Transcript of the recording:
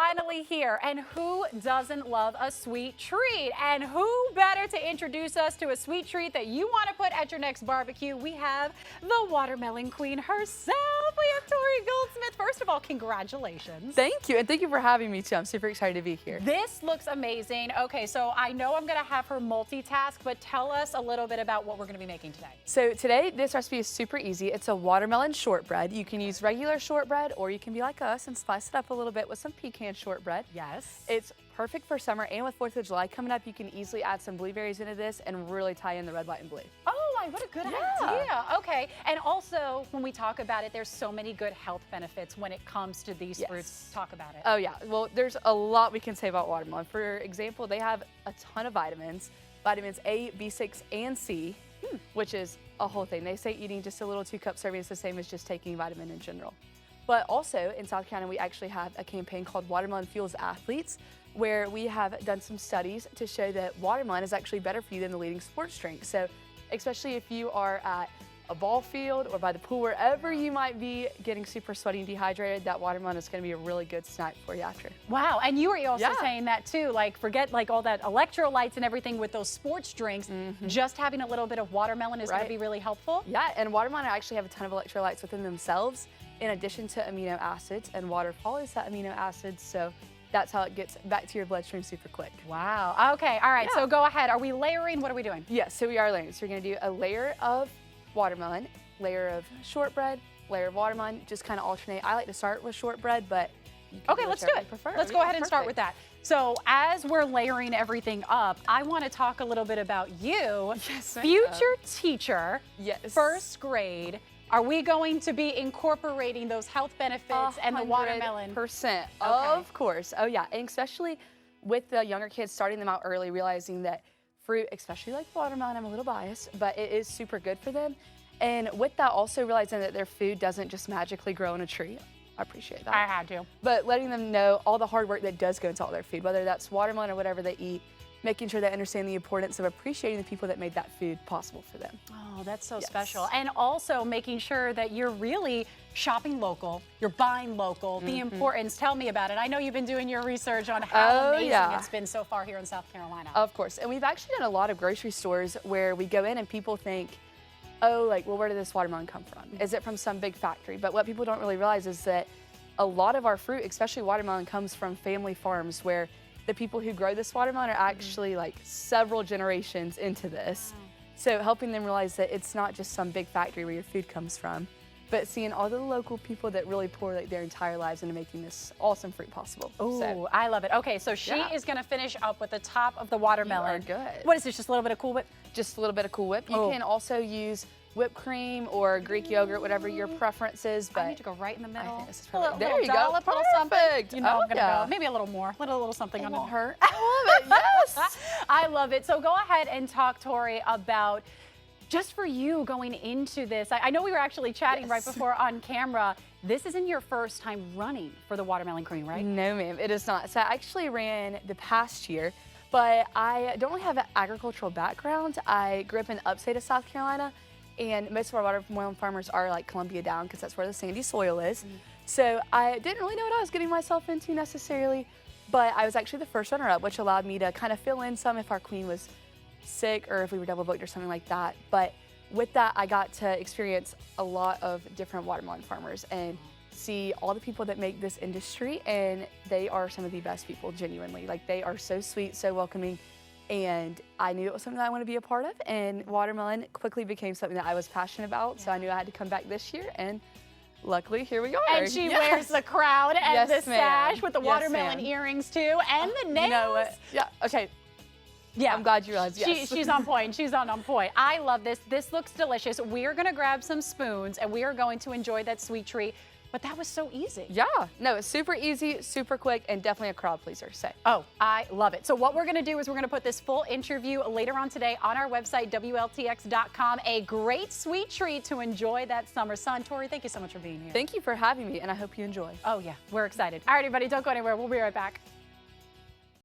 finally here. And who doesn't love a sweet treat? And who better to introduce us to a sweet treat that you want to put at your next barbecue? We have the watermelon queen herself. We have Tori Goldsmith. First of all, congratulations. Thank you, and thank you for having me too. I'm super excited to be here. This looks amazing. Okay, so I know I'm gonna have her multitask, but tell us a little bit about what we're gonna be making today. So today, this recipe is super easy. It's a watermelon shortbread. You can use regular shortbread, or you can be like us and spice it up a little bit with some pecan shortbread. Yes. It's perfect for summer, and with 4th of July coming up, you can easily add some blueberries into this and really tie in the red, white, and blue. Oh, what a good idea. Okay, and also when we talk about it, there's so many good health benefits when it comes to these fruits. Talk about it. Oh yeah, well there's a lot we can say about watermelon. For example, they have a ton of vitamins A, B6, and C, which is a whole thing. They say eating just a little 2-cup serving is the same as just taking vitamin in general. But also in South Carolina, we actually have a campaign called Watermelon Fuels Athletes, where we have done some studies to show that watermelon is actually better for you than the leading sports drink. So especially if you are at a ball field or by the pool, wherever you might be getting super sweaty and dehydrated, that watermelon is going to be a really good snack for you after. Wow, and you were also saying that too, like forget like all that electrolytes and everything with those sports drinks, just having a little bit of watermelon is going to be really helpful. Yeah, and watermelon actually have a ton of electrolytes within themselves, in addition to amino acids, and water follows that amino acids, so that's how it gets back to your bloodstream super quick. Wow, okay, all right, so go ahead. Are we layering? What are we doing? Yes, so we are layering. So you're going to do a layer of watermelon, layer of shortbread, layer of watermelon, just kind of alternate. I like to start with shortbread, but you can okay, let's do it. Let's go ahead and start with that. So as we're layering everything up, I want to talk a little bit about you, future teacher, first grade. Are we going to be incorporating those health benefits and the watermelon? 100%, of course. Oh yeah, and especially with the younger kids, starting them out early, realizing that fruit, especially like watermelon, I'm a little biased, but it is super good for them. And with that, also realizing that their food doesn't just magically grow in a tree. I appreciate that. I had to. But letting them know all the hard work that does go into all their food, whether that's watermelon or whatever they eat, making sure they understand the importance of appreciating the people that made that food possible for them. Oh, that's so special. And also making sure that you're really shopping local, you're buying local, the importance. Tell me about it. I know you've been doing your research on how amazing it's been so far here in South Carolina. Of course, and we've actually done a lot of grocery stores where we go in and people think, oh, like, well, where did this watermelon come from? Is it from some big factory? But what people don't really realize is that a lot of our fruit, especially watermelon, comes from family farms where the people who grow this watermelon are actually like several generations into this. So helping them realize that it's not just some big factory where your food comes from, but seeing all the local people that really pour like their entire lives into making this awesome fruit possible. Oh, I love it. Okay, so she is gonna finish up with the top of the watermelon. You are good. What is this, just a little bit of Cool Whip? Just a little bit of Cool Whip. You can also use whipped cream or Greek yogurt, whatever your preference is. But I need to go right in the middle. I think this is probably, there you go. Perfect. You know, I'm gonna go maybe a little more, a little something it on won't it. hurt. I love it. Yes. I love it. So go ahead and talk, Tori, about just for you going into this. I know we were actually chatting right before on camera. This isn't your first time running for the Watermelon Queen, right? No, ma'am, it is not. So I actually ran the past year, but I don't really have an agricultural background. I grew up in the upstate of South Carolina, and most of our watermelon farmers are like Columbia down because that's where the sandy soil is. So I didn't really know what I was getting myself into necessarily, but I was actually the first runner-up, which allowed me to kind of fill in some if our queen was sick or if we were double booked or something like that. But with that, I got to experience a lot of different watermelon farmers and see all the people that make this industry, and they are some of the best people, genuinely. Like, they are so sweet, so welcoming, and I knew it was something that I wanted to be a part of, and watermelon quickly became something that I was passionate about, so I knew I had to come back this year, and luckily, here we are. And she wears the crown and the sash with the watermelon earrings too, and the nails. You know what? Yeah, okay. Yeah, I'm glad you realized, She's on point. She's on point. I love this. This looks delicious. We are going to grab some spoons, and we are going to enjoy that sweet treat. But that was so easy. Yeah, no, it's super easy, super quick, and definitely a crowd pleaser. Oh, I love it. So what we're going to do is we're going to put this full interview later on today on our website, WLTX.com. A great sweet treat to enjoy that summer sun. Tori, thank you so much for being here. Thank you for having me, and I hope you enjoy. Oh, yeah, we're excited. All right, everybody, don't go anywhere. We'll be right back.